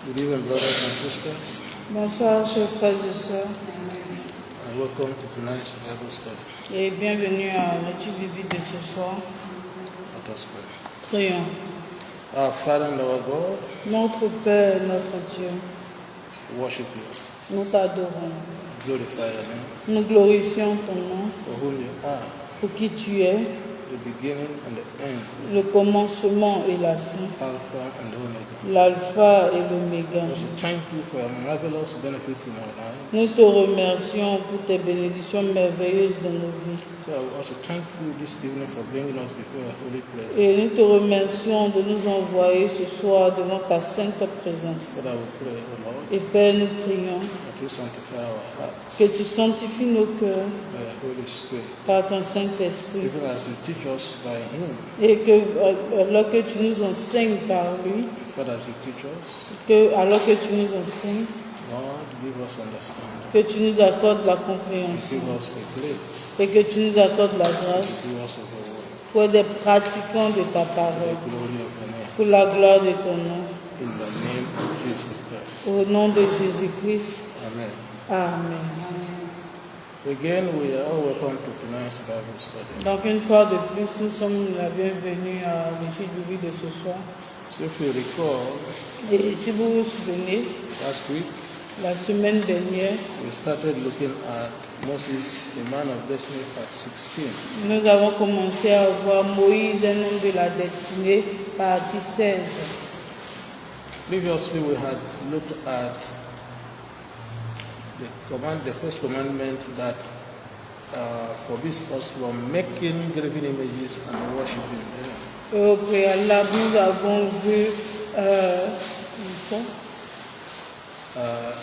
Good evening, brothers and sisters, Bonsoir, chers frères et sœurs, and welcome to tonight's Bible study. et bienvenue à l'étude biblique de ce soir. Let us pray. Prions. Our Father and our God, Notre Père, notre Dieu, we worship you, nous t'adorons. glorify your name, Nous glorifions ton nom for whom you are, pour qui tu es, the beginning and the end, le commencement et la fin, Alpha and Omega. l'alpha et l'oméga. Also, thank you for your marvelous benefits in our Nous lives. te remercions pour tes bénédictions merveilleuses dans nos vies. So I also thank you this evening for bringing us before your holy presence. Et nous te remercions de nous envoyer ce soir devant ta sainte présence. Father, we pray, O Lord, Et Père, nous prions that you sanctify our hearts que tu sanctifies nos cœurs by your Holy Spirit, par ton Saint-Esprit. even as you teach us by Him. Et que alors que tu nous enseignes par lui, Father, as you teach us, alors que tu nous enseignes, Lord, give us understanding. que tu nous accordes la Give compréhension us the grace. et que tu nous accordes la grâce Give us of your word. pour être des pratiquants de ta The parole, glory of your name. pour la gloire de ton nom. In the name of Jesus Christ. Au nom de Jésus-Christ, Amen. Amen. Again, we are all welcome to tonight's Bible study. Donc une fois de plus, nous sommes la bienvenue à l'étude biblique de ce soir. So if you recall, Et si vous vous souvenez, last week la semaine dernière, we started looking at Moses, the man of destiny, part 16. nous avons commencé à voir Moïse, un homme de la destinée, partie 16. Previously, we had looked at the first commandment that forbids us from making graven images and worshiping them. Et au préalable, nous avons vu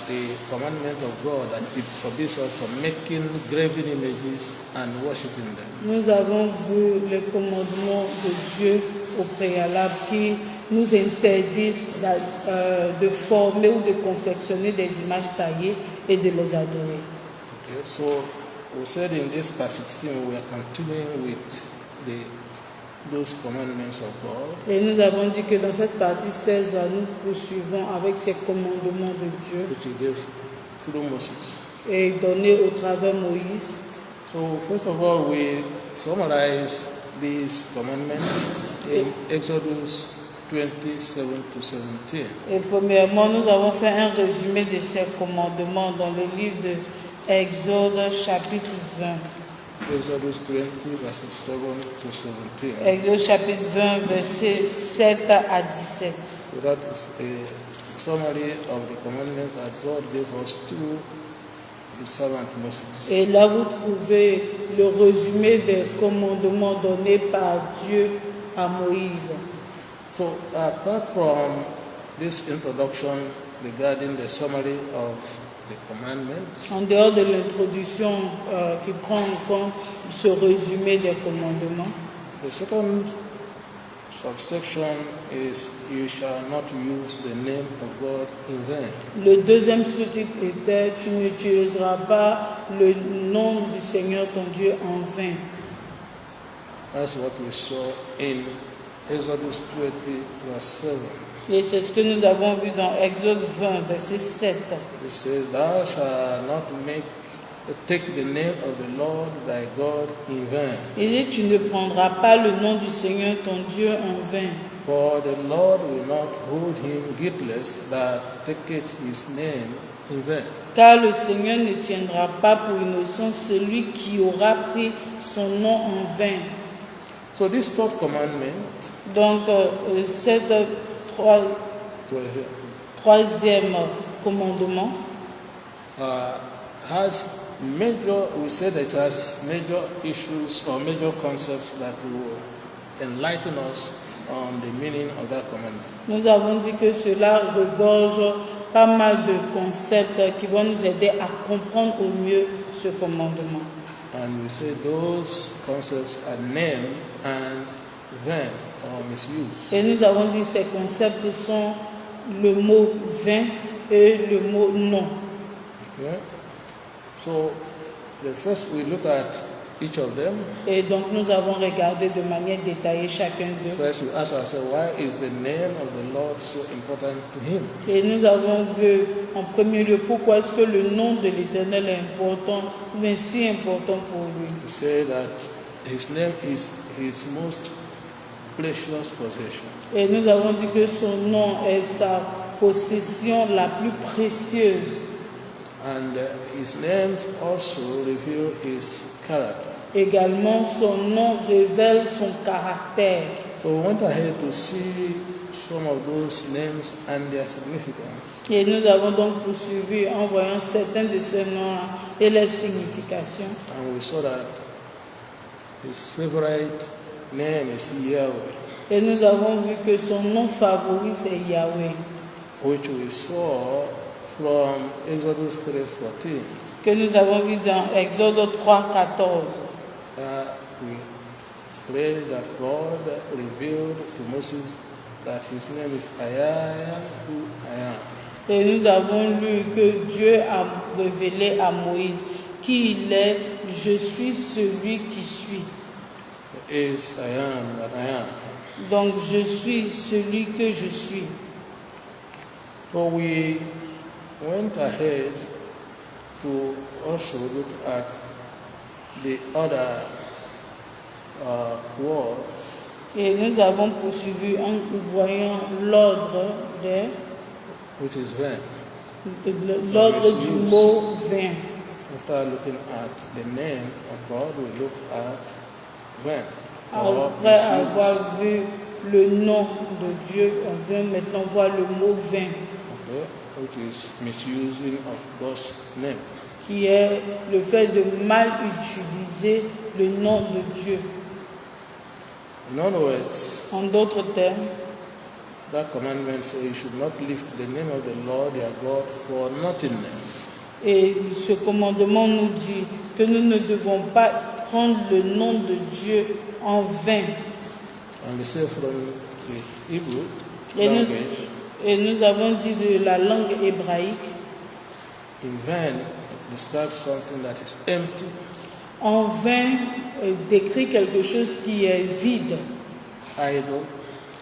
The commandment of God that it forbids us from making graven images and worshiping them. nous avons vu le commandement de Dieu au préalable qui nous interdisent de former ou de confectionner des images taillées et de les adorer. Okay, so we said in this part 16 we are continuing with those commandments of God. Et nous avons dit que dans cette partie 16, là, nous poursuivons avec ces commandements de Dieu Which he gave through Moses. et donnés au travers Moïse. So first of all, we summarize these commandments in Exodus 27 to 17. Et premièrement, nous avons fait un résumé de ces commandements dans le livre de Exode chapitre 20. Exodus 20 verses 7 to 17. Exode chapitre 20, versets 7 à 17. So that is a summary of the commandments that God gave us through his servant Moses. Et là, vous trouvez le résumé des commandements donnés par Dieu à Moïse. So apart from this introduction regarding the summary of the commandments, En dehors de l'introduction qui prend en compte ce résumé des commandements, the second subsection is you shall not use the name of God in vain. le deuxième sous-titre était « Tu n'utiliseras pas le nom du Seigneur ton Dieu en vain ». That's what we saw in Exodus 20 verse 7. Et c'est ce que nous avons vu dans Exode 20, verset 7. It says, Thou shalt not take the name of the Lord thy God in vain. Il dit « Tu ne prendras pas le nom du Seigneur ton Dieu en vain ». For the Lord will not hold him guiltless that taketh his name in vain. Car le Seigneur ne tiendra pas pour innocent celui qui aura pris son nom en vain. So this third commandment Donc, cette troisième commandement has major, we said it has major issues or major concepts that will enlighten us on the meaning of that commandment. Nous avons dit que cela regorge pas mal de concepts qui vont nous aider à comprendre au mieux ce commandement. And we say those concepts are named and vain or misused. Et nous avons dit que ces concepts sont le mot vain et le mot non. Okay? So the first we look at each of them. Et donc nous avons regardé de manière détaillée chacun d'eux. First, we ask ourselves, why is the name of the Lord so important to him? Et nous avons vu en premier lieu pourquoi est-ce que le nom de l'Éternel est important, mais si important pour lui. We say that his name is his most precious possession. Et nous avons dit que son nom est sa possession la plus précieuse. And his names also reveal his character. Également, son nom révèle son caractère. So we went ahead to see some of those names and their significance. Et nous avons donc poursuivi en voyant certains de ces noms-là et leurs significations. And we saw that his favorite name is Yahweh, Et nous avons vu que son nom favori, c'est Yahweh, which we saw from Exodus 3:14. que nous avons vu dans Exode 3:14. We pray that God revealed to Moses that his name is I am who I am. Et nous avons lu que Dieu a révélé à Moïse qui il est, je suis celui qui suis. Is I am that I am. Donc je suis celui que je suis. So we went ahead to also look at the other word, Et nous avons poursuivi en voyant l'ordre which is vain. l'ordre du mot vain. After looking at the name of God, we look at vain. Après avoir vu le nom de Dieu, on vient maintenant voir le mot vain, Okay, which is misusing of God's name. qui est le fait de mal utiliser le nom de Dieu. In other words, En d'autres termes, that commandment says you should not lift the name of the Lord your God for nothingness. et ce commandement nous dit que nous ne devons pas prendre le nom de Dieu en vain. And we say from the Hebrew Et nous, language, et nous avons dit de la langue hébraïque, in vain describes something that is empty, en vain décrit quelque chose qui est vide, idle,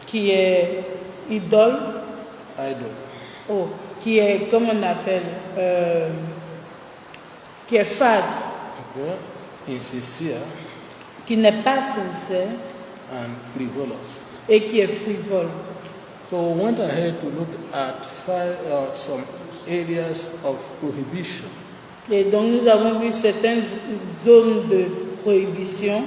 qui est idole, qui est, comme on appelle, qui est fade, okay, insincere, qui n'est pas sincère and frivolous. et qui est frivole. So we went ahead to look at some areas of prohibition Et donc nous avons vu certaines zones de prohibition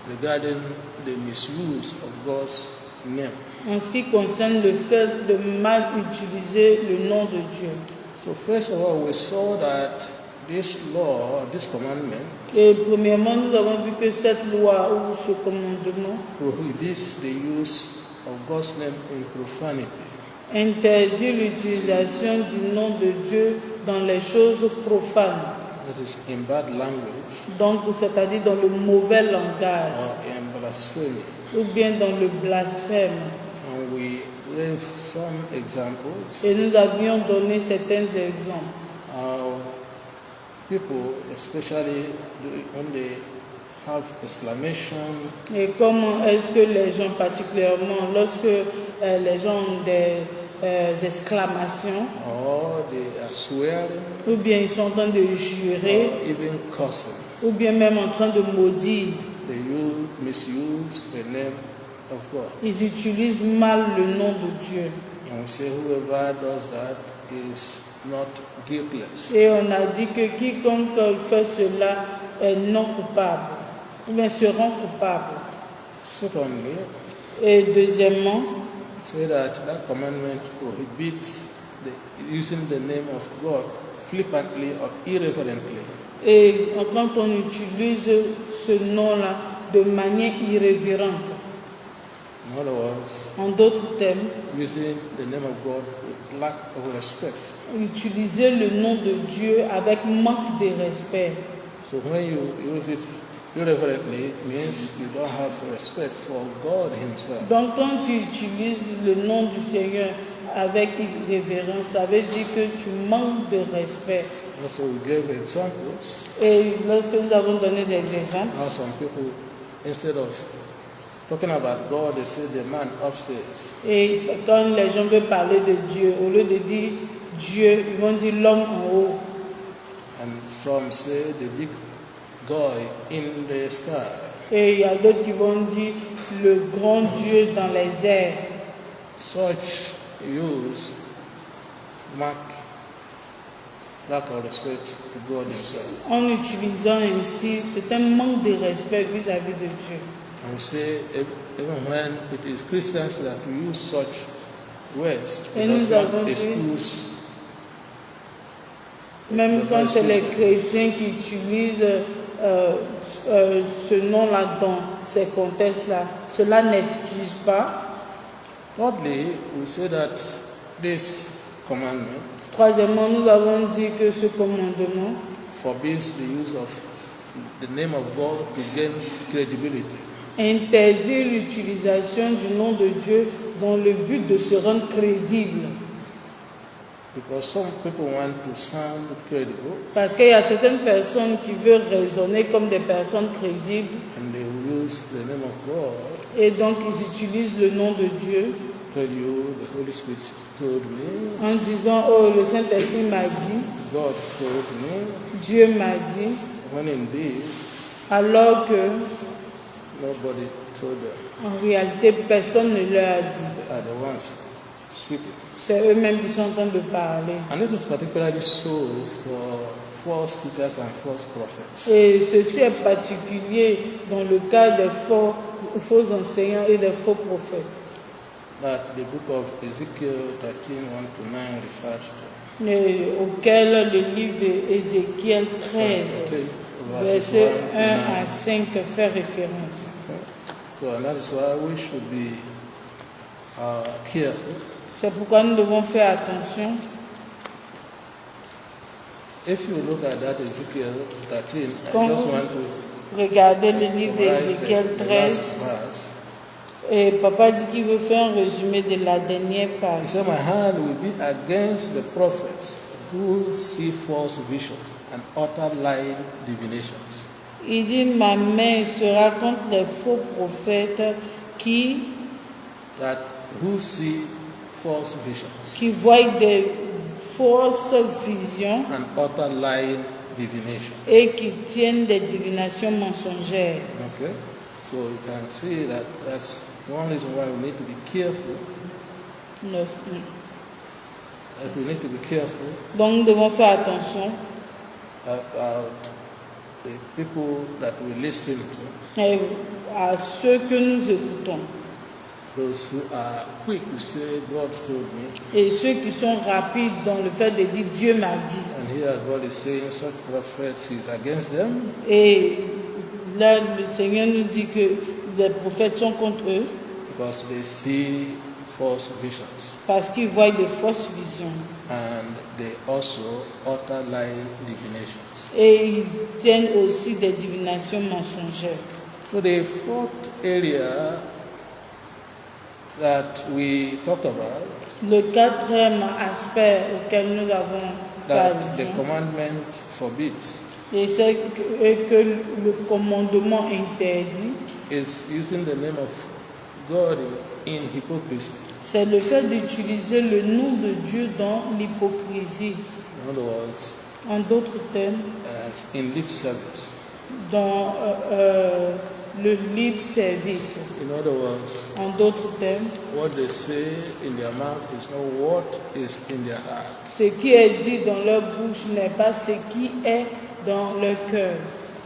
regarding the misuse of God's name. en ce qui concerne le fait de mal utiliser le nom de Dieu. So first of all, we saw that this law, this commandment, Et premièrement, nous avons vu que cette loi ou ce commandement prohibits the use of God's name in profanity. interdit l'utilisation du nom de Dieu dans les choses profanes, That is in bad language donc c'est-à-dire dans le mauvais langage or in blasphemy. ou bien dans le blasphème. And we gave some examples Et nous avions donné certains exemples. how people, especially when they have exclamation Et comment est-ce que les gens, particulièrement lorsque les gens ont des exclamations, or they are swearing ou bien ils sont en train de jurer, or even cursing, ou bien même en train de maudire, they misuse the name of God. ils utilisent mal le nom de Dieu. And we say whoever does that is not guiltless. Et on a dit que quiconque fait cela est non coupable, ou bien se rend coupable. Secondly, Et deuxièmement, say that commandment prohibits using the name of God flippantly or irreverently. et quand on utilise ce nom-là de manière irrévérente, In other words, en d'autres termes, using the name of God with lack of respect. utiliser le nom de Dieu avec manque de respect. So when you use it irreverently, it means you don't have respect for God Himself. Donc quand tu utilises le nom du Seigneur avec irrévérence, ça veut dire que tu manques de respect Also, we gave examples Et lorsque nous avons donné des exemples, how some people, instead of talking about God, they say the man upstairs. et quand les gens veulent parler de Dieu, au lieu de dire Dieu, ils vont dire l'homme en haut. And some say the big guy in the sky. Et il y a d'autres qui vont dire le grand Dieu dans les airs. Such use mark lack of respect to God himself. En utilisant ainsi, c'est un manque de respect vis-à-vis de Dieu. And we say even when it is Christians that use such words, Et it nous does not avons dit- excuse. Même the quand c'est les vice-versa. chrétiens qui utilisent ce nom-là dans ces contextes-là, cela n'excuse pas. Thirdly, we say that this commandment Troisièmement, nous avons dit que ce commandement forbids the use of the name of God to gain credibility. interdit l'utilisation du nom de Dieu dans le but de se rendre crédible. Because some people want to sound credible Parce qu'il y a certaines personnes qui veulent raisonner comme des personnes crédibles and they will use the name of God. et donc ils utilisent le nom de Dieu Tell you the Holy Spirit told me, en disant « Oh, le Saint-Esprit m'a dit, God told me, Dieu m'a dit », when indeed alors que nobody told them. en réalité personne ne leur a dit. They are the ones speaking. C'est eux-mêmes qui sont en train de parler. And this is particularly so for false teachers and false prophets. Et ceci est particulier dans le cas des faux enseignants et des faux prophètes. That the book of Ezekiel 13, 1-9 refers to. Et auquel le livre d'Ézéchiel 13, versets 1 à 5 fait référence. So and that is why we should be careful. C'est pourquoi nous devons faire attention. If you look at that Ezekiel 13, Quand I just vous want to regardez le livre summarize d'Ézéchiel the 13, last verse. et papa dit qu'il veut faire un résumé de la dernière He page. said, my hand will be against the prophets who see false visions and utter lying divinations. Il dit, ma main sera contre les faux prophètes qui Who see false visions qui voient des fausses visions and utter lying divinations. et qui tiennent des divinations mensongères. Okay? So you can see that that's one reason why we need to be careful. That we need to be careful Donc nous devons faire attention about the people that we listen to, à ceux que nous écoutons those who are quick to say, God told me, et ceux qui sont rapides dans le fait de dire Dieu m'a dit. and here God is saying such prophets is against them, Et là, le Seigneur nous dit que les prophètes sont contre eux because they see false visions parce qu'ils voient de fausses visions and they also utter lying divinations. et ils tiennent aussi des divinations mensongères. So the fourth area that we talked about, Le quatrième aspect auquel nous avons fait that the allusion, commandment forbids, et c'est que le commandement interdit, is using the name of God in hypocrisy. c'est le fait d'utiliser le nom de Dieu dans l'hypocrisie. In other words, En d'autres termes, in lip service. dans le libre service. In other words, En d'autres termes, what they say in their mouth is not what is in their heart. ce qui est dit dans leur bouche n'est pas ce qui est dans leur cœur.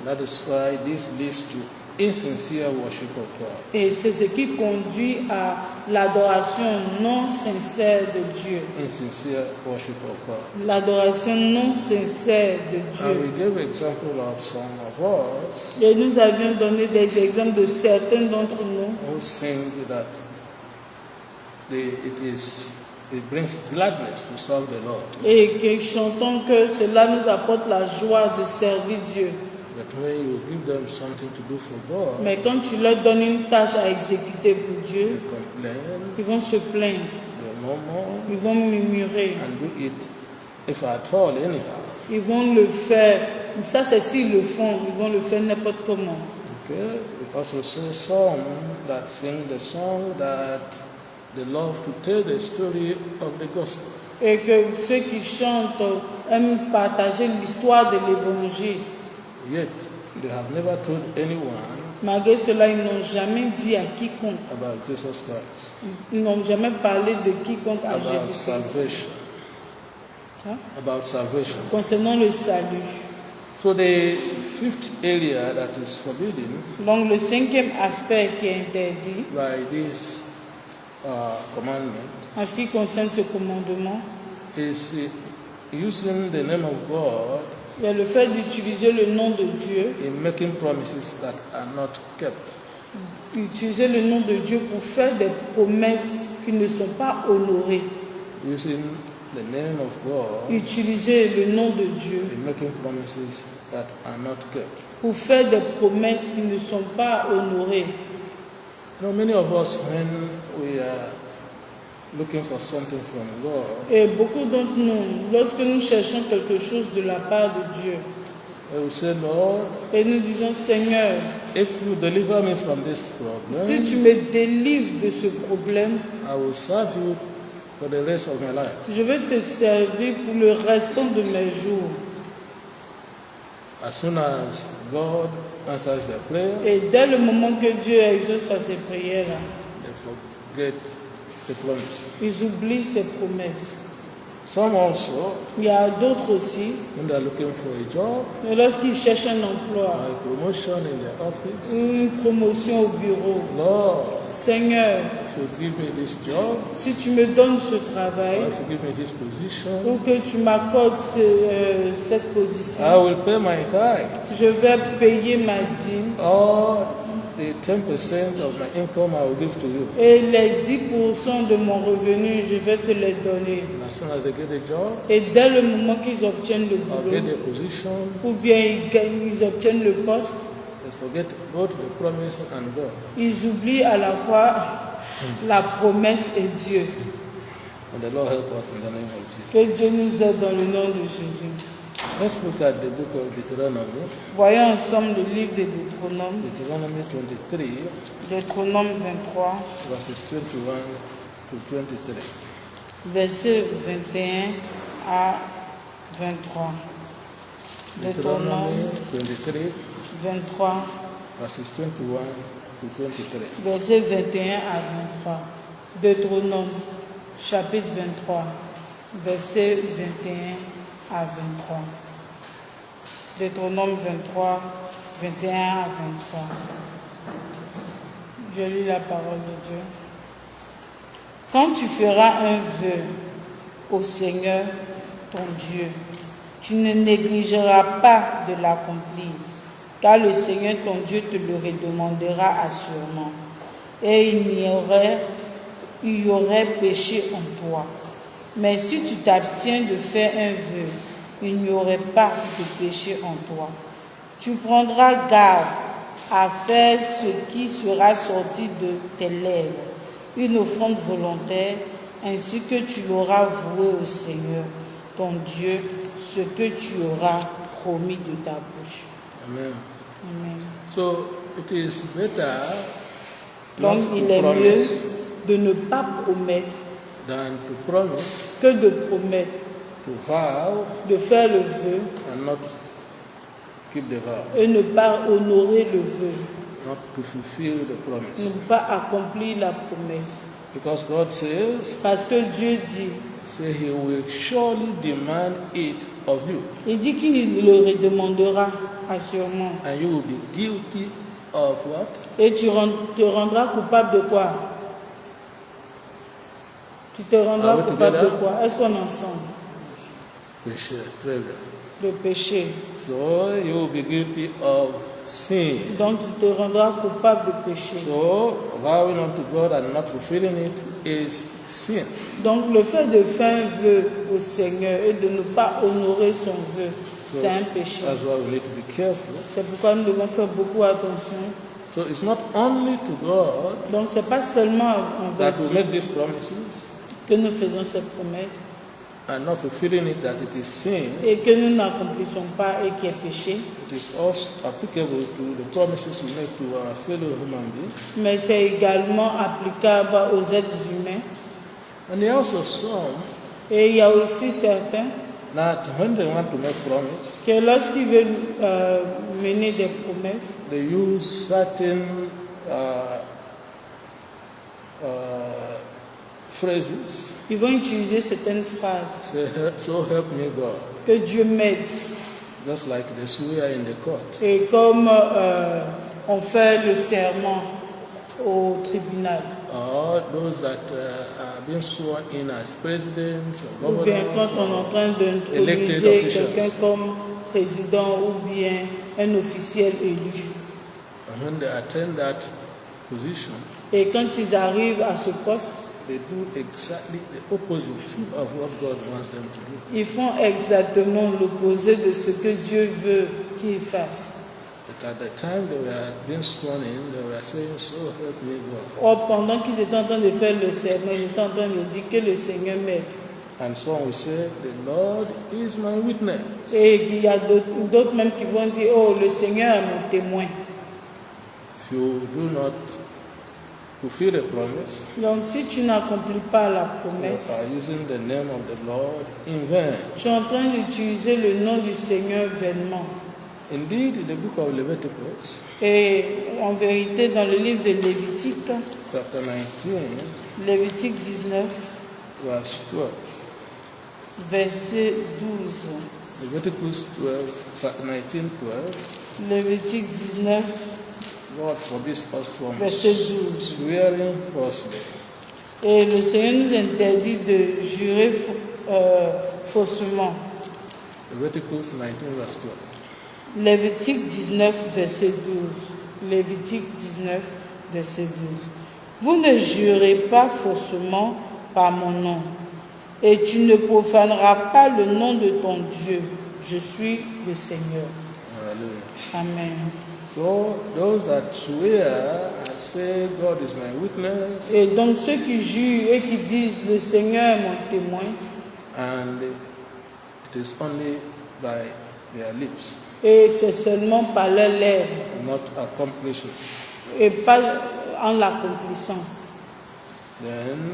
That is why this leads to insincere worship of God. Et c'est ce qui conduit à l'adoration non sincère de Dieu. Insincere worship of God. L'adoration non sincère de And Dieu. we gave example of some of us Et nous avions donné des exemples de certains d'entre nous who sing that it brings gladness to serve the Lord. et que chantons que cela nous apporte la joie de servir Dieu. But when you give them something to do for God, Mais quand tu leur donnes une tâche à exécuter pour they Dieu, complain, ils vont se plaindre, they murmur, ils vont murmurer. and do it, if at all, anyhow. Ils vont le faire. Ça, c'est s'ils le font. Ils vont le faire n'importe comment. Okay, because we see some that sing the song that they love to tell the story of the gospel. Et que ceux qui chantent aiment partager l'histoire de l'évangile. Yet they have never told anyone Malgré cela, ils n'ont jamais dit à quiconque. about Jesus Christ, Ils n'ont jamais parlé de quiconque à about Jésus-Christ. salvation, Hein? about salvation. Concernant le salut. So the fifth area that is forbidden Donc le 5e aspect qui est interdit by this commandment en ce qui concerne ce commandement, is using the name of God c'est le fait d'utiliser le nom de Dieu, in making promises that are not kept. utiliser le nom de Dieu pour faire des promesses qui ne sont pas honorées. Using the name of God Utiliser le nom de Dieu in making promises that are not kept. pour faire des promesses qui ne sont pas honorées. Now, many of us, when we are looking for something from God, Et beaucoup d'entre nous, lorsque nous cherchons quelque chose de la part de Dieu, we will say, Lord, et nous disons, Seigneur, if you deliver me from this si tu problem, me délivres de ce problème, I will serve you for the rest of my life. je vais te servir pour le restant de mes jours. As soon as God answers their prayer, Et dès le moment que Dieu exauce à ces prières-là, they forget the promise. ils oublient ses promesses. Some also, Il y a d'autres aussi, when they are looking for a job, mais lorsqu'ils cherchent un emploi, or a promotion in their ou office, une promotion au bureau, Lord, Seigneur, if you give me this job, si tu me donnes ce or travail, if you give me this position, ou que tu m'accordes cette I position, will pay my tithe. je vais payer ma dîme Or the 10% of my income I will give to you. et les 10% de mon revenu, je vais te les donner. And as soon as they get a job, Et dès le moment qu'ils obtiennent le or get boulot, a position, ou bien ils obtiennent le poste, they forget both the promise and God. ils oublient à la fois la promesse et Dieu. And the Lord help us in the name of Jesus. Que Dieu nous aide dans le nom de Jésus. Let's look at the book of Deuteronomy, Voyons ensemble le livre de Deutéronome, Deuteronomy 23, Deutéronome 23, verses 21 to 23. versets 21 à 23. Deuteronomy Deutéronome 23, 23, verses 21 to 23. versets 21 à 23. Deutéronome, chapitre 23, versets 21 à 23. Deutéronome 23, 21 à 23. Je lis la parole de Dieu. Quand tu feras un vœu au Seigneur, ton Dieu, tu ne négligeras pas de l'accomplir, car le Seigneur, ton Dieu, te le redemandera assurément. Et il y aurait péché en toi. Mais si tu t'abstiens de faire un vœu, il n'y aurait pas de péché en toi. Tu prendras garde à faire ce qui sera sorti de tes lèvres, une offrande volontaire, ainsi que tu l'auras voué au Seigneur, ton Dieu, ce que tu auras promis de ta bouche. Amen. Amen. So it is better Donc not il to est promise mieux de ne pas promettre than to promise, que de promettre, to vow de faire le vœu and not keep the vow, et ne pas honorer le vœu, not to fulfill the promise. ne pas accomplir la promesse. Because God says, Parce que Dieu dit, say He will surely demand it of you, il dit qu'il le redemandera assurément. and you will be guilty of what? Et tu te rendras coupable de quoi? Tu te rendras Are we coupable de together? quoi? Est-ce qu'on est ensemble? Péché. Très bien. De péché. So you will be guilty of sin. Donc tu te rendras coupable de péché. So vowing unto God and not fulfilling it is sin. Donc le fait de faire un vœu au Seigneur et de ne pas honorer son vœu, So c'est un péché. that's why we need to be careful. C'est pourquoi nous devons faire beaucoup attention. So it's not only to God Donc c'est pas seulement envers that we Dieu make these promises, que nous faisons cette promesse, and not fulfilling it, that it is sin, et que nous n'accomplissons pas et qui est péché, it is also applicable to the promises we make to our fellow human beings. mais c'est également applicable aux êtres humains. And there are also some Et il y a aussi certains that when they want to make promise, que lorsqu'ils veulent mener des promesses, they use certain phrases. ils vont utiliser certaines phrases. Say, so help me God. Que Dieu m'aide. Just like they swear in the court. Et comme on fait le serment au tribunal. Or those that are being sworn in as presidents or Ou bien quand governors on est en train elected d'introniser officials. quelqu'un comme président ou bien un officiel élu. And when they attain that position, Et quand ils arrivent à ce poste, they do exactly the opposite of what God wants them to do. ils font exactement l'opposé de ce que Dieu veut qu'ils fassent. But at the time they were being sworn in, they were saying, so help me God. Or, pendant qu'ils étaient en train de faire le serment, ils étaient en train de dire que le Seigneur m'aide. And so we say, the Lord is my witness. Et il y a d'autres même qui vont dire, oh, le Seigneur est mon témoin. If you do not fulfill a promise, Donc, si tu n'accomplis pas la you promesse, are using the name of the Lord in vain. tu es en train d'utiliser le nom du Seigneur vainement. Indeed, in the book of Leviticus, Et en vérité, dans le livre de Lévitique, chapter 19, Lévitique 19, verse 12. verset 12. Leviticus 19, 12. Lévitique 19, God forbids us from verset 12. swearing falsely. Et le Seigneur nous interdit de jurer faussement. Leviticus 19, verse 12. Lévitique 19, verset 12. Lévitique 19, verset 12. Vous ne jurez pas faussement par mon nom, et tu ne profaneras pas le nom de ton Dieu. Je suis le Seigneur. Hallelujah. Amen. So those that swear and say God is my witness, Et donc ceux qui jurent et qui disent le Seigneur est mon témoin, and it is only by their lips, et c'est seulement par leurs lèvres, not accomplish it, et pas en l'accomplissant. then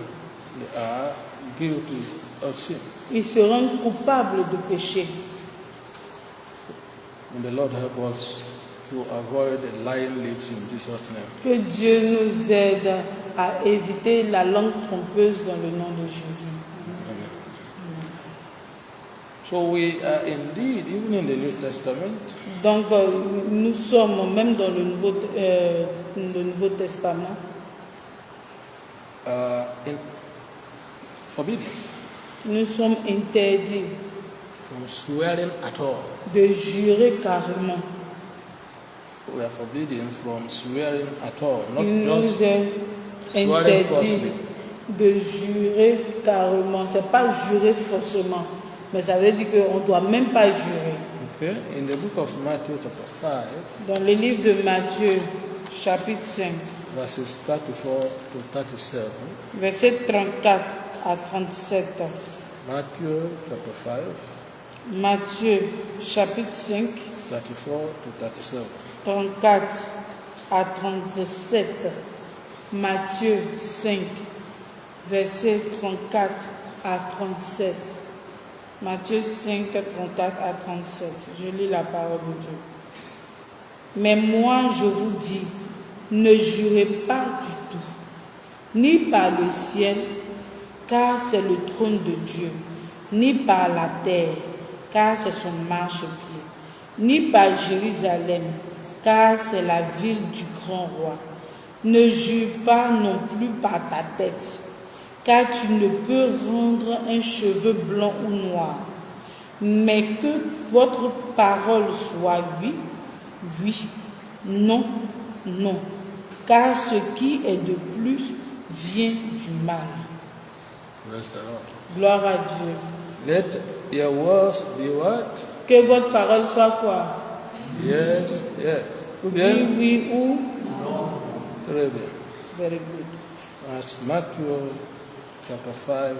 they are guilty of sin. Ils se rendent coupables de péché. And the Lord help us to avoid the lying lips in Jesus' name. Que Dieu nous aide à éviter la langue trompeuse dans le nom de Jésus. Amen. So we are indeed, even in the New Testament, Donc nous sommes même dans le Nouveau Testament forbidden nous sommes interdits from swearing at all. de jurer carrément. We are forbidden from swearing at all, not Il nous just est swearing interdit falsely. de jurer carrément. C'est pas jurer faussement, mais ça veut dire qu'on ne doit même pas jurer. Okay, in the book of Matthew chapter 5, Dans le livre de Matthieu, chapitre 5, verses 34 to 37, versets 34 à 37. Matthew chapter 5, Matthieu, chapitre 5, 34 to 37. 34 à 37. Matthieu 5, versets 34 à 37. Matthieu 5, 34 à 37. Je lis la parole de Dieu. Mais moi, je vous dis, ne jurez pas du tout, ni par le ciel, car c'est le trône de Dieu, ni par la terre, car c'est son marchepied, ni par Jérusalem, car c'est la ville du grand roi. Ne jure pas non plus par ta tête, car tu ne peux rendre un cheveu blanc ou noir. Mais que votre parole soit oui, oui, non, non, car ce qui est de plus vient du mal. Bless the Lord. Gloire à Dieu. Let your words be what? Que votre parole soit quoi? Yes, yes. Ou Oui, bien? oui ou? Très bien. Very good. As Matthew chapter 5,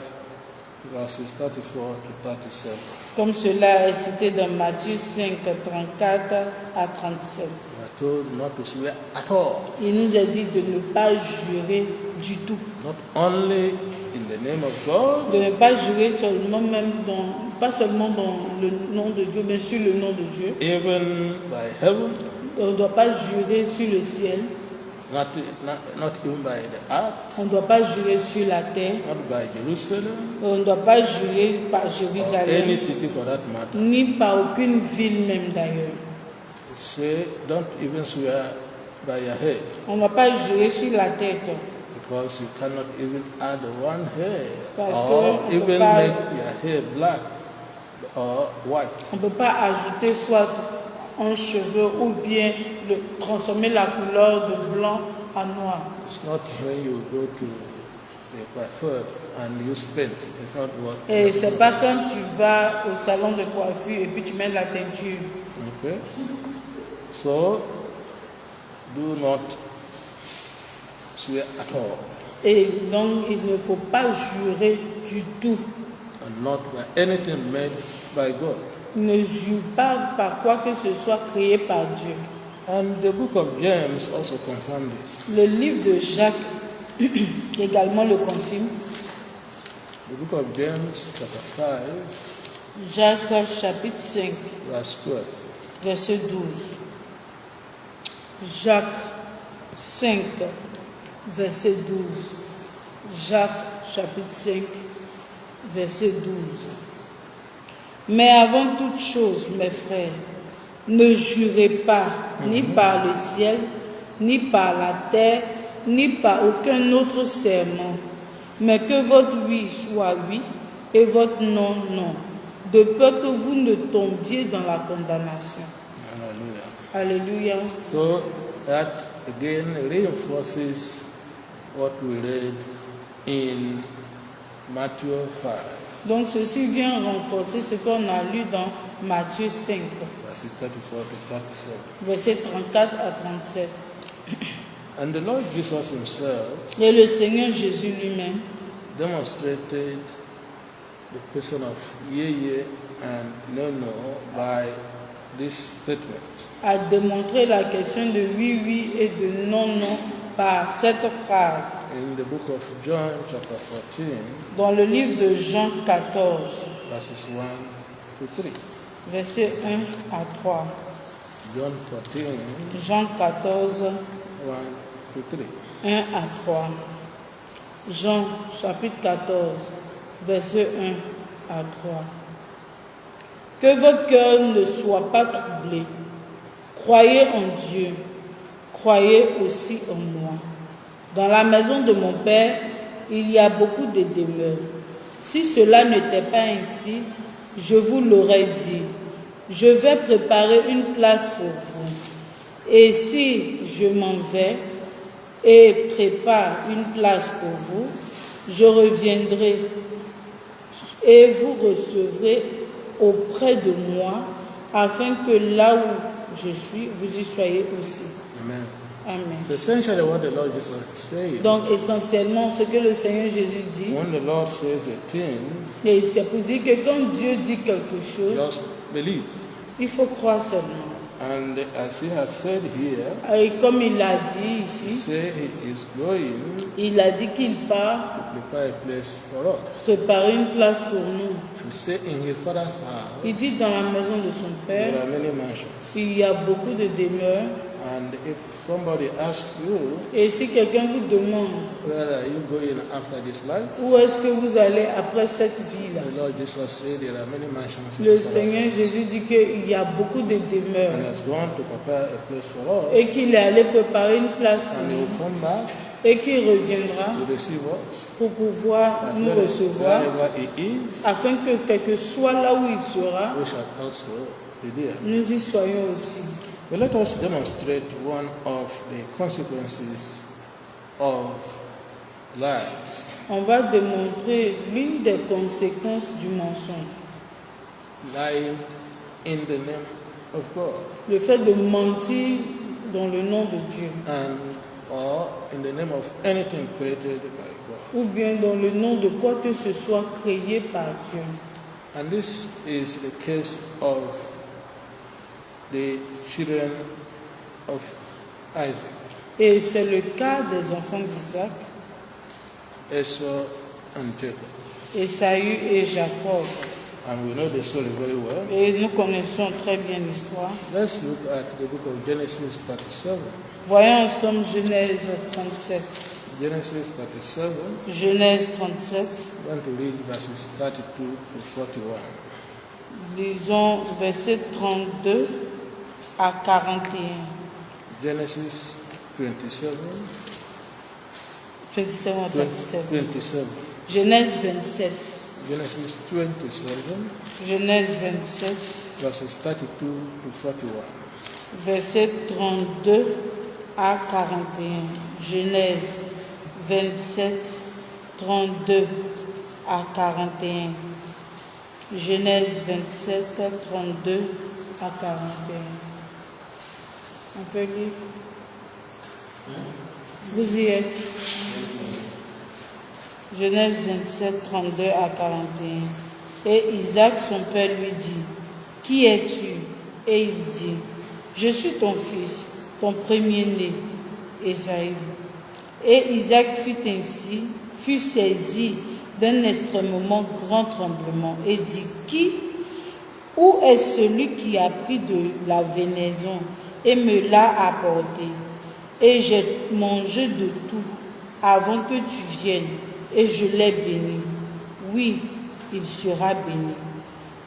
verses 34 to 37. Comme cela est cité dans Matthieu 5, 34 à 37. We are told not to swear at all, Il nous est dit de ne pas jurer du tout. not only in the name of God, De ne pas jurer seulement pas seulement dans le nom de Dieu, mais sur le nom de Dieu. even by heaven, On ne doit pas jurer sur le ciel. not even by the earth, On ne doit pas jurer sur la terre. not by Jerusalem, On ne doit pas jurer par or Jérusalem, any city for that matter. ni par aucune ville même d'ailleurs. Say, don't even swear by your head, On ne doit pas jurer sur la tête. because you cannot even add one hair, Parce or que on peut even pas- make your hair black or white. On ne peut pas ajouter soit un cheveu ou bien transformer la couleur de blanc en noir. It's not when you go to the coiffeur and use paint. It's not what. Et c'est pas quand tu vas au salon de coiffure et puis tu mets de la teinture. Okay. So, do not swear at all, Et donc il ne faut pas jurer du tout. and not by anything made by God. Ne jure pas par quoi que ce soit créé par Dieu. And the book of James also confirms this. Le livre de Jacques également le confirme. The book of James, chapter 5, Jacques chapitre 5, verse 12. verset 12. Jacques 5, verset 12. Jacques chapitre 5, verset 12. Mais avant toute chose, mes frères, ne jurez pas ni par le ciel, ni par la terre, ni par aucun autre serment, mais que votre oui soit oui et votre non, non, de peur que vous ne tombiez dans la condamnation. Hallelujah. Alléluia. So that again reinforces what we read in Matthew 5, Donc ceci vient renforcer ce qu'on a lu dans Matthieu 5, verses 34 to 37. versets 34 à 37. And the Lord Jesus himself Et le Seigneur Jésus lui-même demonstrated the person of yea and no by this statement. a démontré la question de oui, oui et de non, non par cette phrase In the book of John, chapter 14, dans le livre de Jean 14, verses 1 to 3. versets 1 à 3. John 14, Jean 14, 1 to 3. 1 à 3. Jean chapitre 14, verset 1 à 3. Que votre cœur ne soit pas troublé. Croyez en Dieu. Croyez aussi en moi. Dans la maison de mon Père, il y a beaucoup de demeures. Si cela n'était pas ainsi, je vous l'aurais dit. Je vais préparer une place pour vous. Et si je m'en vais et prépare une place pour vous, je reviendrai et vous recevrez auprès de moi, afin que là où je suis, vous y soyez aussi. Amen. Amen. So essentially what the Lord Jesus is saying, Donc essentiellement, ce que le Seigneur Jésus dit, when the Lord says a thing, et c'est pour dire que quand Dieu dit quelque chose, just believe. il faut croire seulement. And as he has said here, Et comme il a dit he ici, say he is going il a dit qu'il part to prepare a place for us. préparer une place pour nous. He say in his father's house Il dit dans la maison de son there Père, are many mansions. il y a beaucoup de demeures. And if somebody asks you, Et si quelqu'un vous demande, where are you going after this life? où est-ce que vous allez après cette vie-là? The Lord Jesus said there are many mansions in Le his father's Seigneur house. Jésus dit qu'il y a beaucoup de And demeures has gone to prepare a place for et us. qu'il est allé préparer une place pour And he nous will come back et qu'il reviendra to receive us. pour pouvoir That nous recevoir wherever he is, afin que quel que soit là où il sera, we shall also be there. nous y soyons aussi. But let us demonstrate one of the consequences of lies. On va démontrer l'une des conséquences du mensonge, Lying in the name of God le fait de mentir dans le nom de Dieu and or in the name of anything created by God. ou bien dans le nom de quoi que ce soit créé par Dieu. And this is the case of the children of Isaac, Et c'est le cas des enfants d'Isaac, Esau and Jacob. Ésaü et Jacob. And we know the story very well. Et nous connaissons très bien l'histoire. Let's look at the book of Genesis 37. Voyons ensemble Genèse 37. Genesis 37, Genèse 37, I want to read verses 32 to 41. lisons versets 32 à 41. Genesis 27, 27 à 37. 27. Genèse 27. Genesis 27, Genèse 27, verses 32 to 41. versets 32 à 41. Genèse 27, 32 à 41. Genèse 27, 32 à 41. On peut lire. Vous y êtes. Genèse 27, 32 à 41. Et Isaac, son père, lui dit, « Qui es-tu » Et il dit, « Je suis ton fils, ton premier-né, Ésaü. » Et Isaac fut saisi d'un extrêmement grand tremblement et dit, « Qui? Où est celui qui a pris de la vénaison et me l'a apporté? Et j'ai mangé de tout avant que tu viennes, et je l'ai béni. Oui, il sera béni. »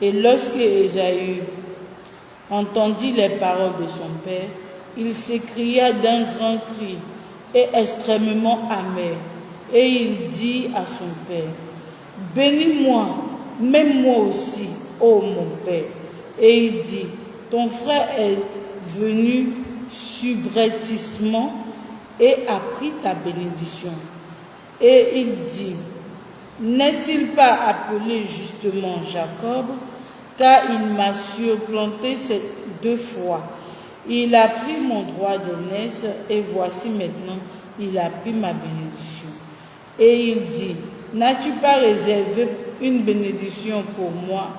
Et lorsque Ésaü entendit les paroles de son père, il s'écria d'un grand cri et extrêmement amer, et il dit à son père, « Bénis-moi, même moi aussi, ô mon père. » Et il dit, « Ton frère est venu subrepticement et a pris ta bénédiction. » Et il dit, « N'est-il pas appelé justement Jacob, car il m'a supplanté ces 2 fois. Il a pris mon droit d'aînesse, et voici maintenant, il a pris ma bénédiction. » Et il dit, « N'as-tu pas réservé une bénédiction pour moi? »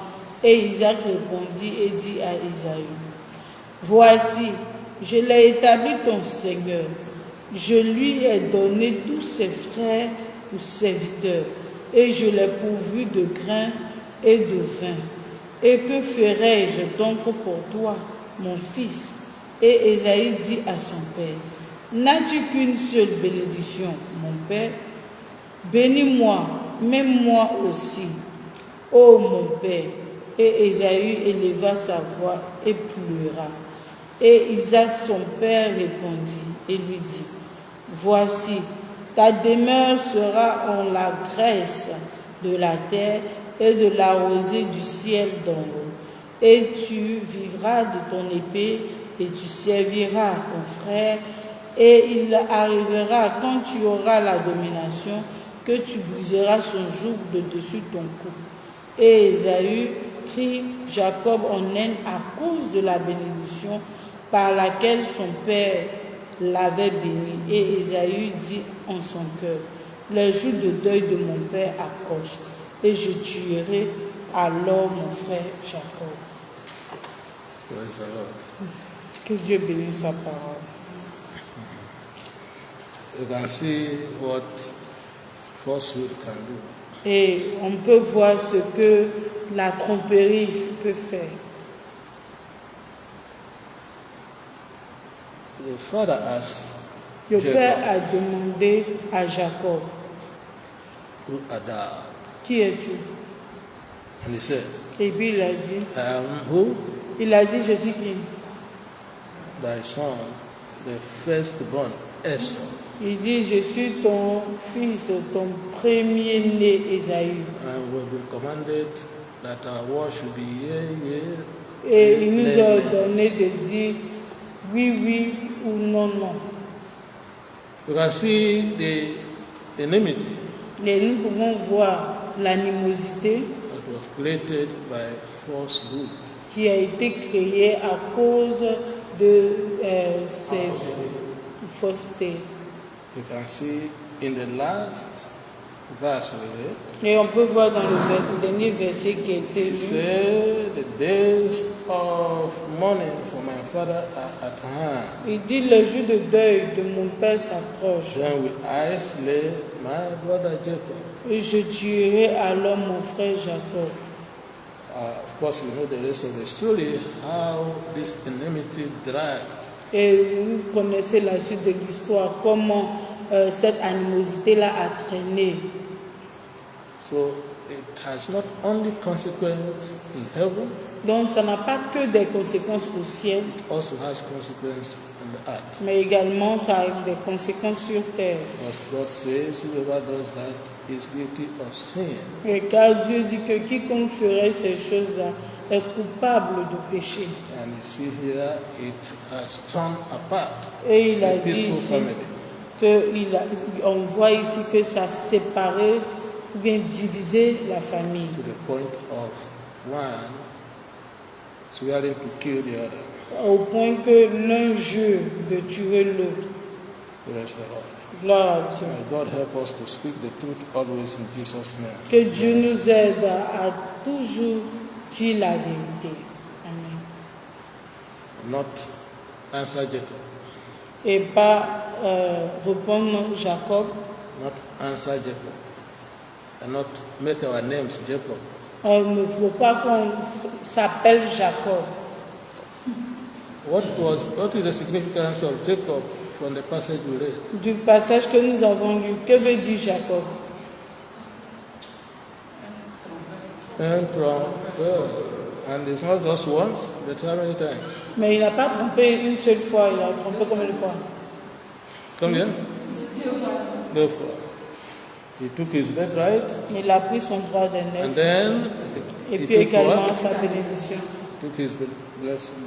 Et Isaac répondit et dit à Ésaü, « Voici, je l'ai établi ton Seigneur. Je lui ai donné tous ses frères ou serviteurs, et je l'ai pourvu de grains et de vin. Et que ferai-je donc pour toi, mon fils? » Et Ésaü dit à son père, « N'as-tu qu'une seule bénédiction, mon père? Bénis-moi, même moi aussi, ô mon père. » Et Ésaü éleva sa voix et pleura. Et Isaac, son père, répondit et lui dit, « Voici, ta demeure sera en la graisse de la terre et de la rosée du ciel d'en haut. Et tu vivras de ton épée et tu serviras ton frère. Et il arrivera quand tu auras la domination que tu briseras son joug de dessus ton cou. » Et Ésaü prit Jacob en haine à cause de la bénédiction par laquelle son père l'avait béni. Et Ésaü dit en son cœur, « Le jour de deuil de mon père approche, et je tuerai alors mon frère Jacob. » Praise the Lord. Que Dieu bénisse sa parole. You can see what falsehood can do. Et on peut voir ce que la tromperie peut faire. The father asked Le Jacob, père a demandé à Jacob, "Who art thou?" qui es-tu? And he said, Et puis il a dit, "I am who? je suis qui? Thy son, the firstborn, Esau." Il dit, je suis ton fils, ton premier-né, Ésaü. And we've been commanded that our word should be yea, yea. Et il nous a amen. ordonné de dire oui, oui ou non, non. You can see the enmity Et nous pouvons voir l'animosité that was created by falsehood. qui a été créée à cause de ces faussetés. You can see in the last verse we read. Et on peut voir dans le dernier verset qui a été It lu, says, the days of mourning for my father are at hand. il dit le jour de deuil de mon père s'approche. Then will I slay my brother Jacob. Et je tuerai alors mon frère Jacob. Of course, you know the rest of the story, how this enmity dragged. Et vous connaissez la suite de l'histoire, comment cette animosité-là a traîné. So it has not only consequence in heaven, Donc ça n'a pas que des conséquences au ciel, also has consequence on the earth. mais également ça a des conséquences sur terre. Because God says, whoever does that is guilty of sin. Et car Dieu dit que quiconque ferait ces choses-là est coupable de péché. And you see here, it has torn apart Et il a a dit peaceful ici family. on voit ici que ça a séparé ou bien divisé la famille. To the point of one swearing to kill the other. Au point que l'un jure de tuer l'autre. Praise the Lord. Gloire à Dieu. May God help us to speak the truth always in Jesus' name. Que Dieu nous aide à toujours dire la vérité. Amen. Not answer Jacob. Et pas répondre Jacob, Not answer Jacob. And not make our names Jacob. on ne veut pas qu'on s'appelle Jacob. What is the significance of Jacob from the passage we read? Du passage que nous avons lu, que veut dire Jacob? And it's not just once, but how many times? Mais il n'a pas trompé une seule fois, il a trompé combien de fois? Come here. Deux fois. He took his birthright, Il a pris son droit and d'aînesse then et he puis took également what? sa bénédiction. Took his blessing.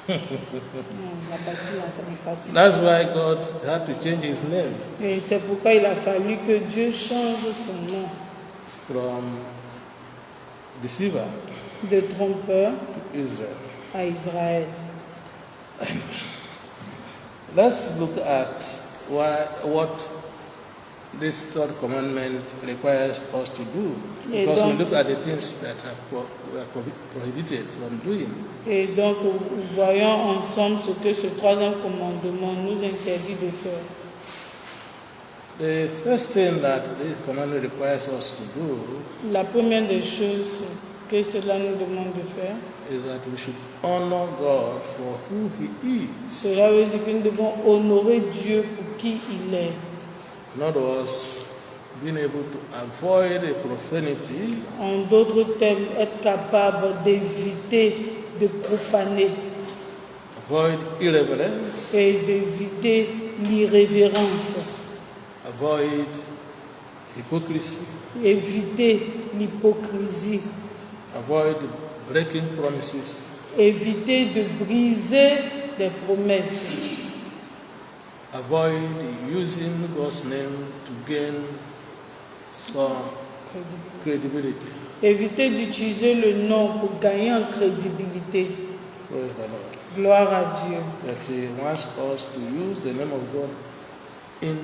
Il a bâti la sacrifice. That's why God had to change his name Et c'est pourquoi il a fallu que Dieu change son nom from deceiver de trompeur to Israel. à Israël. Let's look at what this third commandment requires us to do. Et Because we donc- look at the things that are prohibited from doing. Et donc, voyons ensemble ce que ce troisième commandement nous interdit de faire. The first thing that this commandment requires us to do La première des choses que cela nous demande de faire, is that we should honor God for who He is. cela veut dire que nous devons honorer Dieu pour qui il est. In other words, being able to avoid a profanity En d'autres termes, être capable d'éviter de profaner avoid irreverence, et d'éviter l'irrévérence, avoid hypocrisy, éviter l'hypocrisie, avoid breaking promises, éviter de briser des promesses, avoid using God's name to gain some credibility. éviter d'utiliser le nom pour gagner en crédibilité. Praise the Lord. Gloire à Dieu. That He wants us to use the name of God in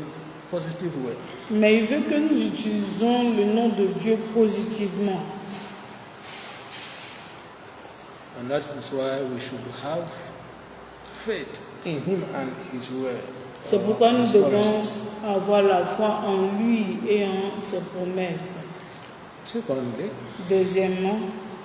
positive way. Mais il veut que nous utilisions le nom de Dieu positivement. And that is why we should have faith in Him and His word. C'est pourquoi nous His devons promises. avoir la foi en lui et en ses promesses. Secondly, Deuxièmement,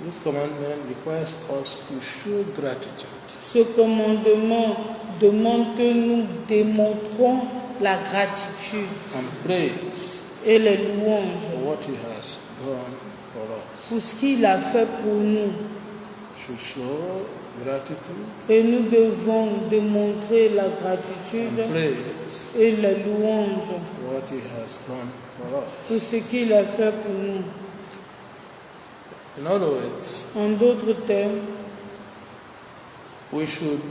this commandment requires us to show gratitude. ce commandement demande que nous démontrons la gratitude And praise et les louanges for what He has done for us. pour ce qu'il a fait pour nous. Should show gratitude Et nous devons démontrer la gratitude and praise et les louanges for what He has done for pour us. ce qu'il a fait pour nous. In other words, En d'autres termes, we should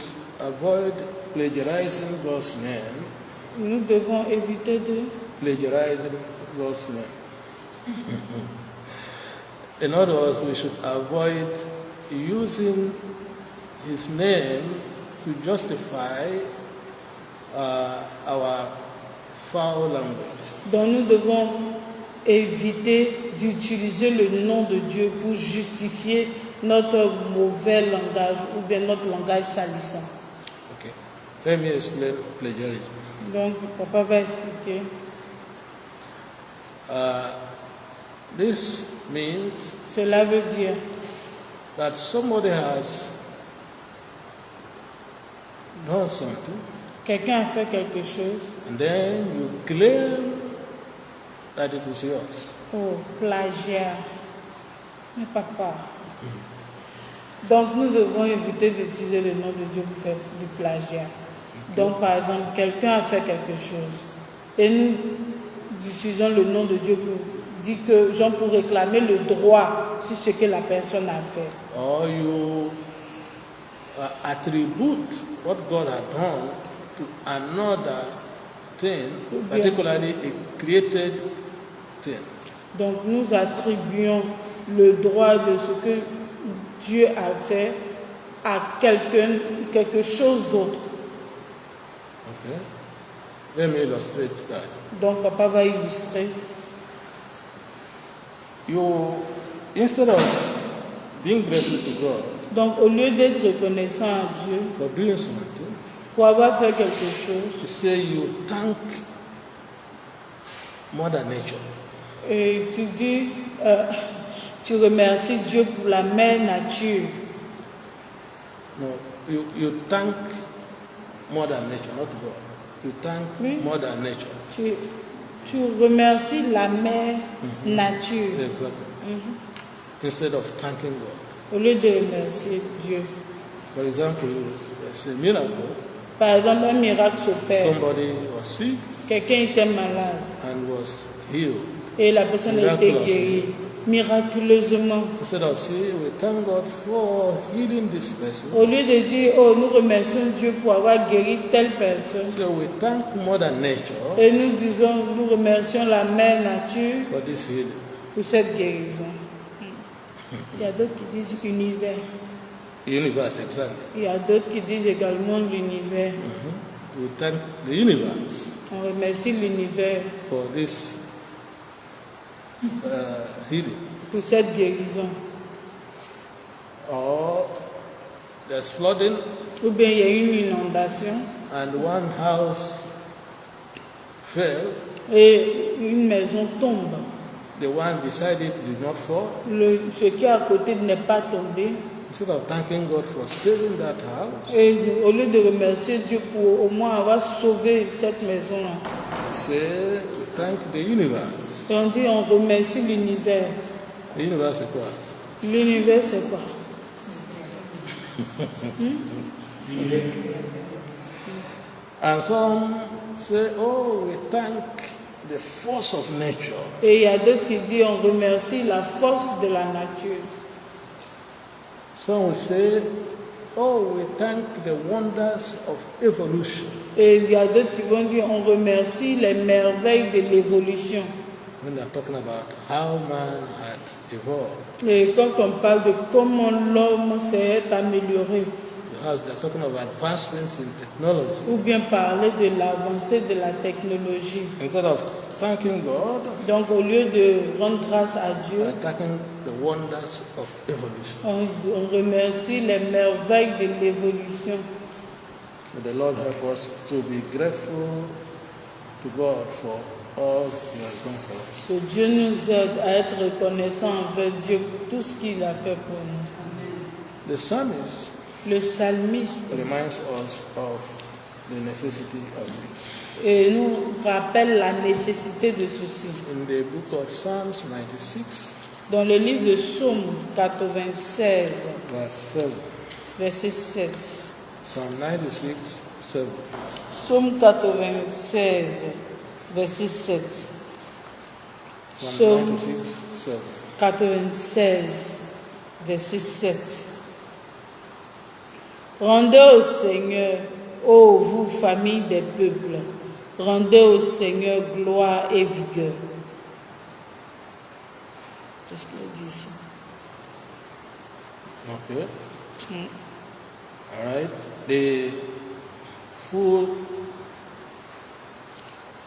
avoid plagiarizing God's name, nous devons éviter de plagiarizing God's name. In other words, we should avoid using His name to justify our foul language. Donc nous devons éviter d'utiliser le nom de Dieu pour justifier notre mauvais langage ou bien notre langage salissant. Okay. Let me explain plagiarism. Donc, papa va expliquer. This means Cela veut dire that somebody has done something, quelqu'un a fait quelque chose. and then you claim that it is yours. Oh, plagiat. Mais papa. Donc, nous devons éviter d'utiliser le nom de Dieu pour faire du plagiat. Donc, par exemple, quelqu'un a fait quelque chose et nous utilisons le nom de Dieu pour dire que, genre, pour réclamer le droit sur ce que la personne a fait. Or you attribute what God has done to another thing, particularly a created thing. Donc, nous attribuons le droit de ce que Dieu a fait à quelqu'un, quelque chose d'autre. Okay? Let me illustrate that. Donc, papa va illustrer. You, instead of being grateful to God Donc, au lieu d'être reconnaissant à Dieu for doing something, pour avoir fait quelque chose, you say you thank Mother Nature. et tu dis, tu remercies Dieu pour la mère nature. No, you thank Mother Nature, not God. You thank Oui. Mother Nature. Tu remercies la mère nature Exactly. Instead of thanking God. au lieu de remercier Dieu. For example, there's a miracle. Par exemple, un miracle s'opère. Somebody was sick Quelqu'un était malade and was healed. et la personne a été Miraculously. guérie miraculeusement. Instead of saying, we thank God for healing this person, Au lieu de dire, oh, nous remercions Dieu pour avoir guéri telle personne, so we thank Mother Nature et nous disons, nous remercions la mère nature for this healing. pour cette guérison. Il y a d'autres qui disent univers. Universe, exactly. Il y a d'autres qui disent également l'univers. We thank the universe On remercie l'univers for this healing. pour cette guérison. Or there's flooding Ou bien il y a une inondation and one house fell. et une maison tombe. The one beside it did not fall. Ce qui est à côté n'est pas tombé. Instead of thanking God for saving that house, Et au lieu de remercier Dieu pour au moins avoir sauvé cette maison-là, say we thank the universe. et on dit on remercie l'univers. The universe is quoi? L'univers, c'est quoi? And some say, oh, we thank the force of nature. Et il y a d'autres qui disent on remercie la force de la nature. Some will say, oh, we thank the wonders of evolution. Et il y a d'autres qui vont dire on remercie les merveilles de l'évolution. When they're talking about how man had evolved, Et quand on parle de comment l'homme s'est amélioré, they're talking about advancements in technology. ou bien parler de l'avancée de la technologie. Instead of thanking God, Donc au lieu de rendre grâce à Dieu, we're thanking the wonders of evolution. on remercie les merveilles de l'évolution. May the Lord help us to be grateful to God for all He has done for us. Que Dieu nous aide à être reconnaissants envers Dieu pour tout ce qu'il a fait pour nous. The psalmist Le psalmiste reminds us of the necessity of this. et nous rappelle la nécessité de ceci. In the book of Psalms 96, Dans le livre de Psaume 96, verse 7. verset 7. Psalm 96, 7. Psaume 96, verset 7. Psalm 96, 7. 96, verset 7. Rendez au Seigneur, ô vous familles des peuples, rendez au Seigneur gloire et vigueur. Qu'est-ce qu'il a dit ici? Okay. All right. The full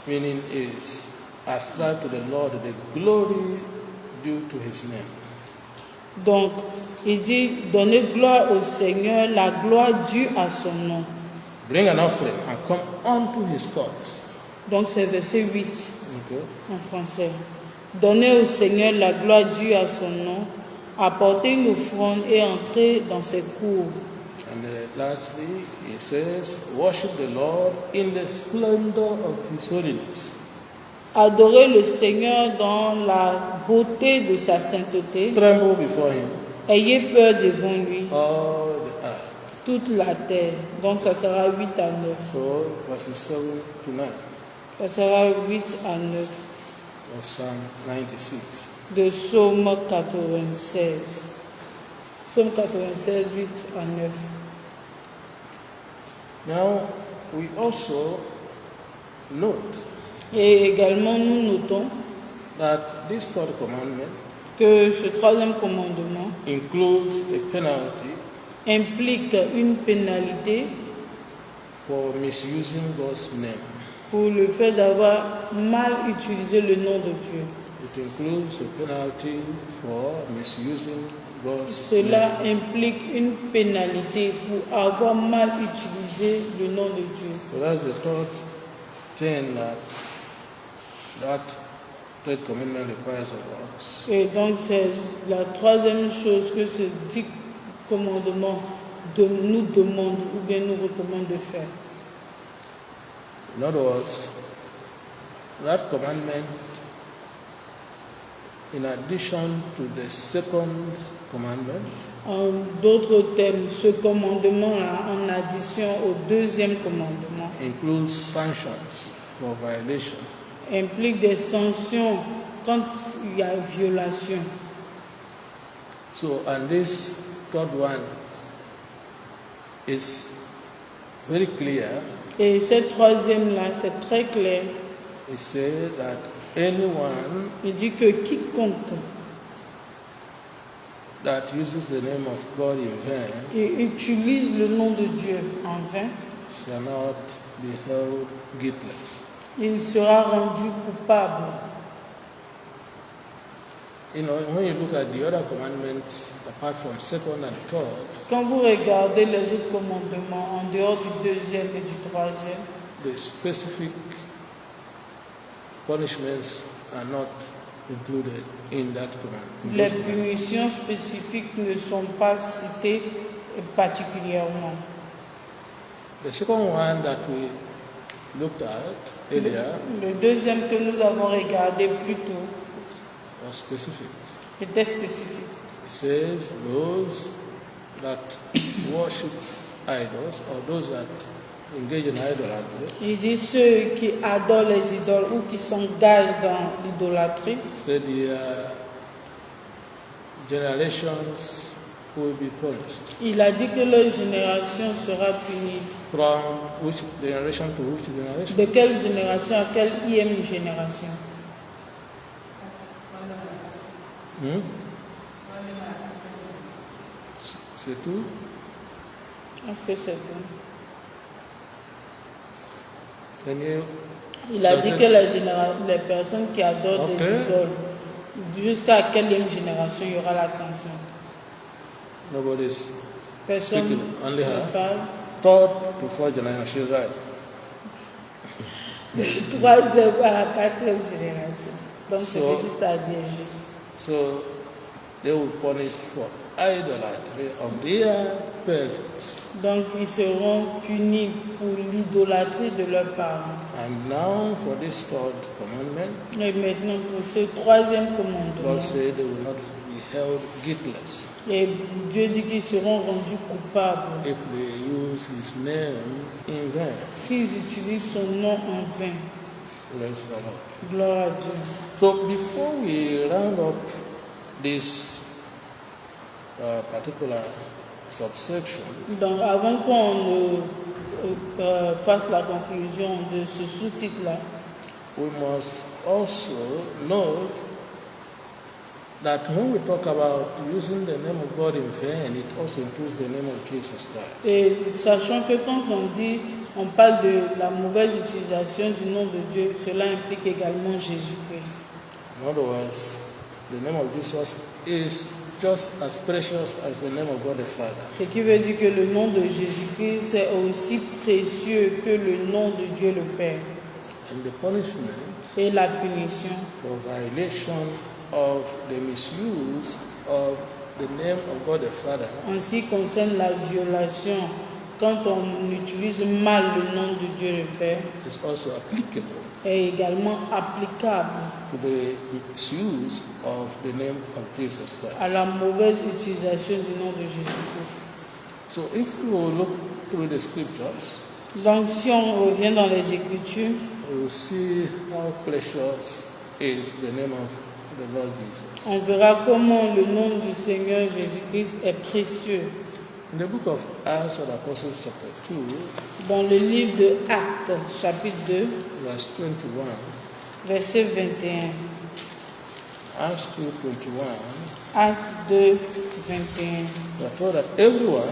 meaning is ascribe to the Lord the glory due to his name. Donc, il dit, donnez gloire au Seigneur, la gloire due à son nom. Bring an offering and come unto his courts. Donc, c'est verset 8 Okay. en français. Donnez au Seigneur la gloire due à son nom, apportez une offrande et entrez dans ses cours. And lastly, he says, worship the Lord in the splendor of his holiness. Adorez le Seigneur dans la beauté de sa sainteté. Tremble before him, Ayez peur devant lui, all the earth. toute la terre. Donc, ça sera 8 à 9. So, verses 7 to 9 Ça sera 8 à 9 of Psalm 96. de Psaume 96. Psaume 96, 8 à 9. Now, we also note Et également, nous notons that this third commandment que ce troisième commandement includes a penalty implique une pénalité for misusing God's name. pour le fait d'avoir mal utilisé le nom de Dieu. It includes a penalty for misusing God's name. Cela implique une pénalité pour avoir mal utilisé le nom de Dieu. So that's the third thing that third commandment requires of us. Et donc c'est la troisième chose que ce dit commandement nous demande ou bien nous recommande de faire. In other words, that commandment, in addition to the second commandment, En d'autres termes, ce commandement-là, en addition au deuxième commandement, includes sanctions for violation. implique des sanctions quand il y a violation. So, and this third one is very clear. Et cette troisième-là, c'est très clair. It says that anyone Il dit que quiconque that uses the name of God in vain qui utilise le nom de Dieu en vain, shall not be held guiltless. il sera rendu coupable. You know, when you look at the other commandments, apart from second and third, Quand vous regardez les autres commandements, en dehors du deuxième et du troisième, the specific punishments are not included in that commandment. les punitions spécifiques ne sont pas citées particulièrement. The second one that we looked at earlier Le deuxième que nous avons regardé plus tôt was specific. était spécifique. It says those that worship idols or those that engage in idolatry, Il dit ceux qui adorent les idoles ou qui s'engagent dans l'idolâtrie, say their generations will be punished. il a dit que leur génération sera punie. From which generation to which generation? De quelle génération à quelle génération? C'est tout? Est-ce que c'est bon? Can you Il a dit que les personnes qui adorent des idoles, jusqu'à quelle génération il y aura la sanction? Nobody's Personne speaking, only ne her. parle. Third to fourth generation, she's right. Troisième à la quatrième génération. Donc ce So- que c'est-à-dire juste. So they will punish for idolatry of their parents. Donc ils seront punis pour l'idolâtrie de leurs parents. And now for this third commandment, Et maintenant pour ce troisième commandement, God said they will not be held guiltless et Dieu dit qu'ils seront rendus coupables if they use his name in vain. s'ils utilisent son nom en vain. Praise the Lord. Gloire à Dieu. So before we round up this particular subsection, Donc avant qu'on fasse la conclusion de ce sous-titre-là, we must also note that when we talk about using the name of God in vain, it also includes the name of Jesus Christ. et sachant que quand on dit on parle de la mauvaise utilisation du nom de Dieu, cela implique également Jésus-Christ. In other words, the name of Jesus is just as precious as the name of God the Father. Ce qui veut dire que le nom de Jésus-Christ est aussi précieux que le nom de Dieu le Père. And the punishment Et la punition for violation of the misuse of the name of God the Father en ce qui concerne la violation, quand on utilise mal le nom de Dieu le Père, is also applicable est également applicable to the misuse of the name of Jesus Christ. à la mauvaise utilisation du nom de Jésus-Christ. So if we will look through the scriptures, Donc si on revient dans les Écritures, we will see how precious is the name of the Lord Jesus. on verra comment le nom du Seigneur Jésus-Christ est précieux. In the book of Acts of the Apostles chapter 2, Dans le livre de Actes, chapitre 2, verse 21, verset 21. Acts 2:21, Actes 2, 21. we are told that everyone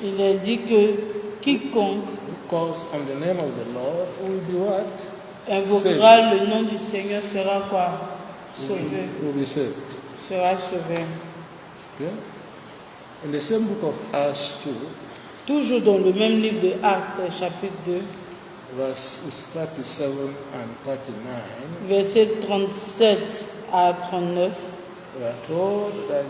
Il est dit que quiconque who calls on the name of the Lord will be what? invoquera le nom du Seigneur sera quoi? Sauvé. Will be saved. Sera sauvé. Okay? In the same book of Acts 2, Toujours dans le même livre de Actes, chapitre 2, verses 37 and 39, versets 37 à 39, we are told that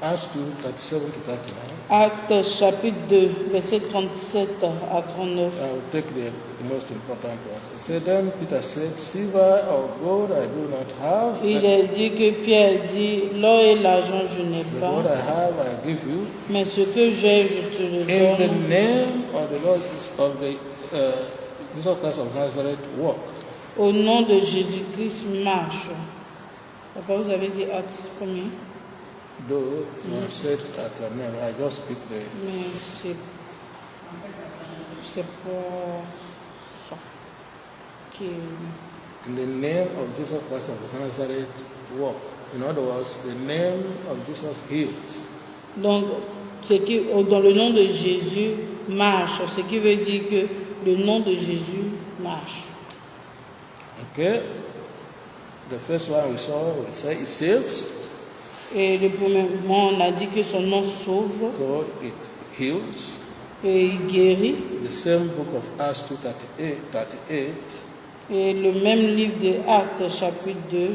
Acts 2, 37 to 39, Actes, chapitre 2, versets 37 à 39. I will take the most important ones. It said, then Peter said, silver or gold I do not have, Il est dit que Pierre dit, l'or et l'argent je n'ai but pas, what I have I give you. mais ce que j'ai, je te le In the donne. name of the Lord of the Jesus Christ of Nazareth, walk. Au nom de Jésus-Christ, marche. Papa, vous avez dit acte combien? Though translate at your name, I just speak the Mais c'est pas ça qui est... in the name of Jesus Christ of Nazareth, walk. In other words, the name of Jesus heals. Donc, dans le nom de Jésus, marche. Ce qui veut dire que le nom de Jésus marche. Okay? The first one we saw, we say it saves, Et le premier moment, on a dit que son nom sauve so it heals. et il guérit. The same book of Acts 2:38, Et le même livre de Actes, chapitre 2,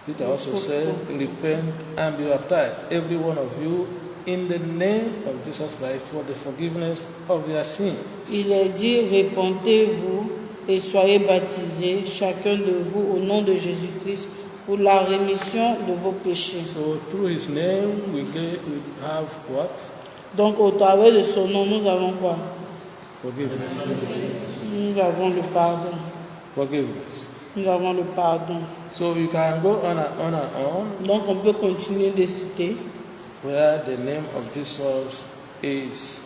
Peter also said, repent and be baptized, every one of you, in the name of Jesus Christ for the forgiveness of your sins. il est dit, répentez-vous et soyez baptisés, chacun de vous, au nom de Jésus-Christ, pour la rémission de vos péchés. So through his name we have what? Donc, au travers de son nom, nous avons quoi? Forgiveness. Nous avons le pardon. Forgiveness. Nous avons le pardon. So you can go on and on Donc, on peut continuer de citer where the name of Jesus is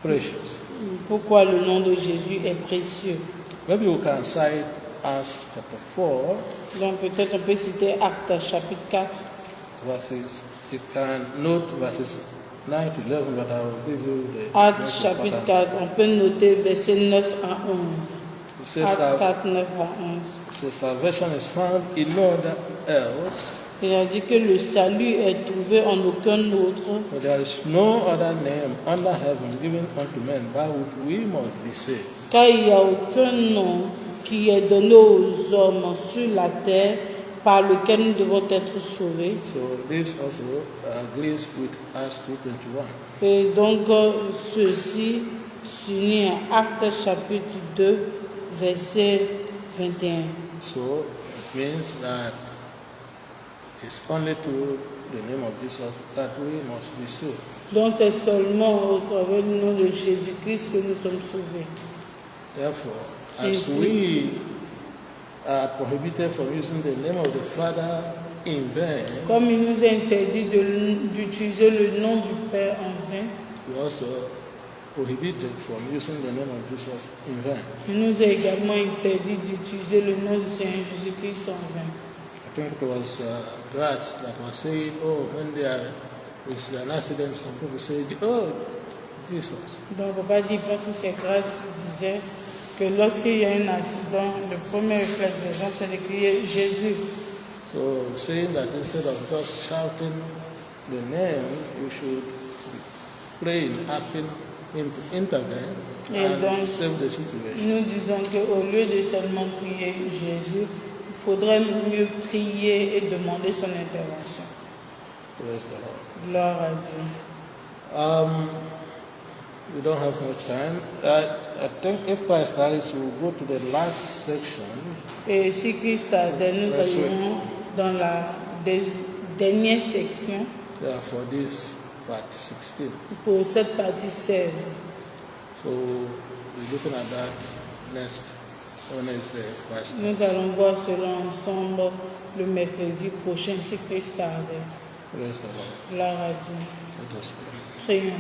precious. pourquoi le nom de Jésus est précieux. Maybe you can cite Acts chapter 4, Donc, peut-être on peut citer Actes, chapitre 4. verses, you can note verses 9 to 11, but I will give you the Actes, most chapitre important. 4, on peut noter versets 9 à 11. It says Actes that 4, 9 à 11. the salvation is found in no other else, Il a dit que le salut est trouvé en aucun autre, for there is no other name under heaven given unto men by which we must be saved. car il n'y a aucun nom qui est donné aux hommes sur la terre par lequel nous devons être sauvés. So this also agrees with Acts 2:21. Et donc, ceci s'unit à Actes chapitre 2, verset 21. So it means that it's only through the name of Jesus that we must be saved. Donc, c'est seulement au travers du nom de Jésus-Christ que nous sommes sauvés. Therefore, Yes. as we are prohibited from using the name of the Father in vain, Comme il nous est interdit d'utiliser le nom du Père en vain, we also prohibited from using the name of Jesus in vain. il nous est également interdit d'utiliser le nom du Seigneur Jésus-Christ en vain. I think it was Gratz that was saying, oh, when there is an accident, some people say, oh, Jesus. Donc, papa dit, parce que c'est Grâce qui disait que lorsqu'il y a un accident, le premier réflexe des gens, c'est de crier Jésus. So saying that instead of just shouting the name, you should pray, asking him to intervene and donc, save the situation. Nous disons qu'au lieu de seulement crier Jésus, il faudrait mieux prier et demander son intervention. Praise the Lord. Gloire à Dieu. We don't have much time. I think if Pastor Alice will go to the last section. Et si Christ a donné, nous Verse allons dans la dernière section Yeah, for this part 16. pour cette partie 16. So we're looking at that next Wednesday, if Christ Nous tarries. allons voir cela ensemble le mercredi prochain si Christ tarde. Praise the Lord. Gloire à Dieu. Let us pray. Prions.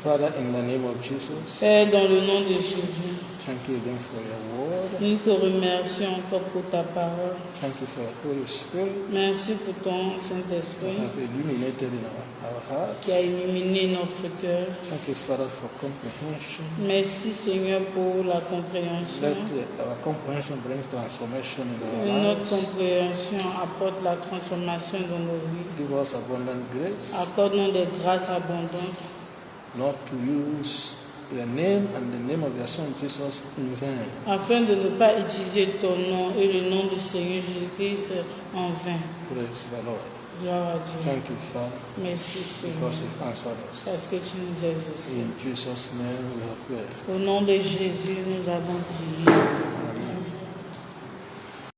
Father, in the name of Jesus, Père, dans le nom de Jésus, thank you again for your word. nous te remercions encore pour ta parole. Thank you for your Holy Spirit Merci pour ton that Saint-Esprit has illuminated in our hearts. qui a illuminé notre cœur. Thank you, Father, for comprehension. Merci Seigneur pour la compréhension. Let our comprehension bring transformation in our Notre lives. compréhension apporte la transformation dans nos vies. Give us abundant grace, Accorde-nous des grâces abondantes, not to use the name and the name of your Son Jesus in vain. afin de ne pas utiliser ton nom et le nom du Seigneur Jésus-Christ en vain. Praise the Lord. Gloire à Dieu. Thank you, Father, Merci Seigneur, because you've answered us. parce que tu nous as aussi. In Jesus' name we have prayed. Au nom de Jésus, nous avons prié.